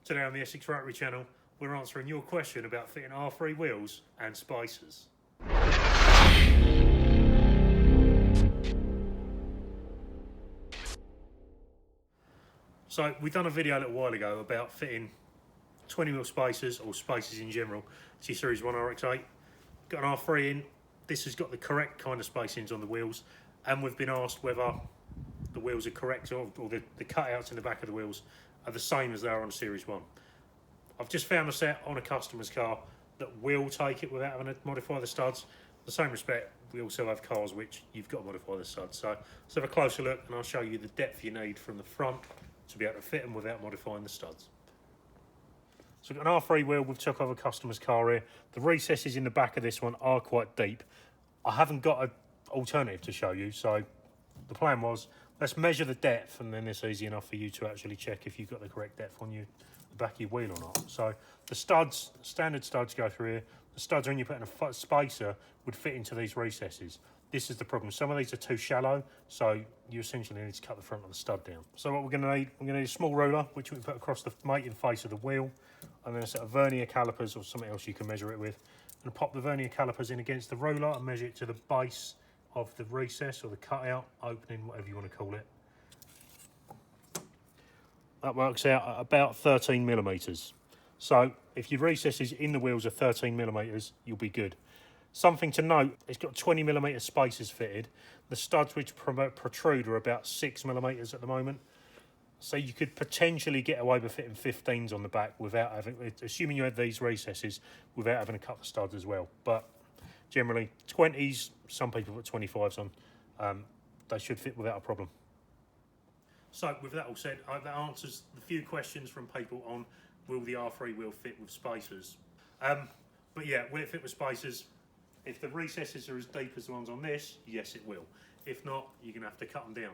Today on the Essex Rotary channel, we're answering your question about fitting R3 wheels and spacers. So we've done a video a little while ago about fitting 20mm spacers or spacers in general to your Series 1 RX8. Got an R3 in. This has got the correct kind of spacings on the wheels, and we've been asked whether the wheels are correct or the cutouts in the back of the wheels are the same as they are on Series 1. I've just found a set on a customer's car that will take it without having to modify the studs. In the same respect, we also have cars which you've got to modify the studs. So let's have a closer look and I'll show you the depth you need from the front to be able to fit them without modifying the studs. So we've got an R3 wheel we've took off a customer's car here. The recesses in the back of this one are quite deep. I haven't got an alternative to show you, so the plan was let's measure the depth, and then it's easy enough for you to actually check if you've got the correct depth on the back of your wheel or not. So the studs, standard studs go through here. The studs when you're putting a spacer would fit into these recesses. This is the problem. Some of these are too shallow, so you essentially need to cut the front of the stud down. So what we're going to need, we're going to need a small ruler, which we can put across the mating face of the wheel, and then a set of vernier calipers or something else you can measure it with. And pop the vernier calipers in against the ruler and measure it to the base of the recess or the cutout, opening, whatever you want to call it. That works out at about 13mm. So if your recesses in the wheels are 13mm, you'll be good. Something to note, it's got 20mm spacers fitted. The studs which protrude are about 6mm at the moment. So you could potentially get away with fitting 15s on the back without having, assuming you had these recesses, without having to cut the studs as well. But generally 20s, some people put 25s on, they should fit without a problem. So with that all said, that answers the few questions from people on will the R3 wheel fit with spacers. But yeah, will it fit with spacers? If the recesses are as deep as the ones on this, yes it will. If not, you're going to have to cut them down.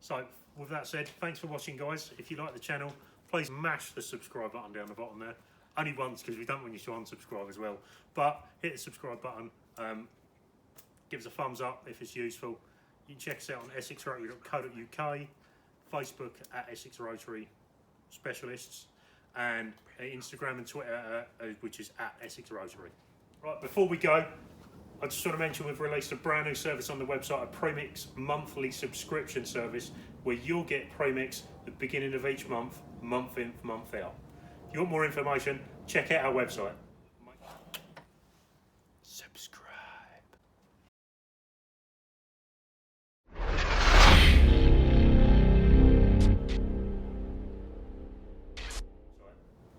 So with that said, thanks for watching guys. If you like the channel, please mash the subscribe button down the bottom there. Only once, because we don't want you to unsubscribe as well. But hit the subscribe button, give us a thumbs up if it's useful. You can check us out on essexrotary.co.uk, Facebook at Essex Rotary Specialists, and Instagram and Twitter, which is at Essex Rotary. Right, before we go, I just want to mention we've released a brand new service on the website, a Premix monthly subscription service, where you'll get Premix at the beginning of each month, month in, month out. If you want more information, check out our website. Subscribe.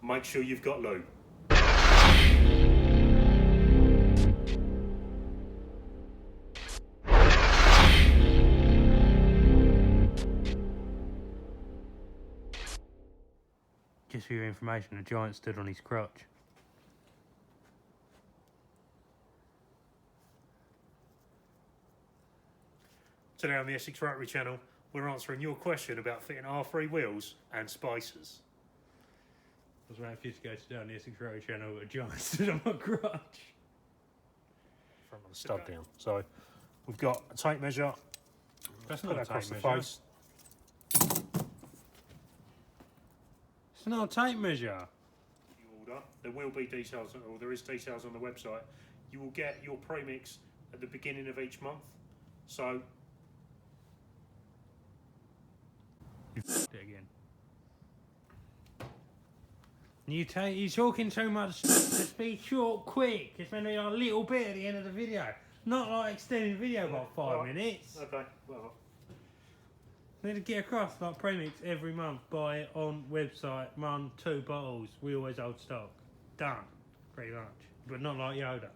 Make sure you've got lube. Just for your information, a giant stood on his crotch. Today on the Essex Rotary channel, we're answering your question about fitting R3 wheels and spacers. I was waiting for you to go down the Essex Rotary channel with a giant stood on my crotch. Front of the stud down. So we've got a tape measure. That's Put not that a tape across the measure. face. It's not a tape measure. You order. There will be details, or there is details on the website. You will get your premix at the beginning of each month. So You f***ed it again. You're talking so much. Just be short, quick. It's meant to be a little bit at the end of the video, not like extending the video by 5 minutes. okay, well. Need to get across like premix every month. Buy it on website. Run 2 bottles. We always hold stock. Done, pretty much. But not like Yoda.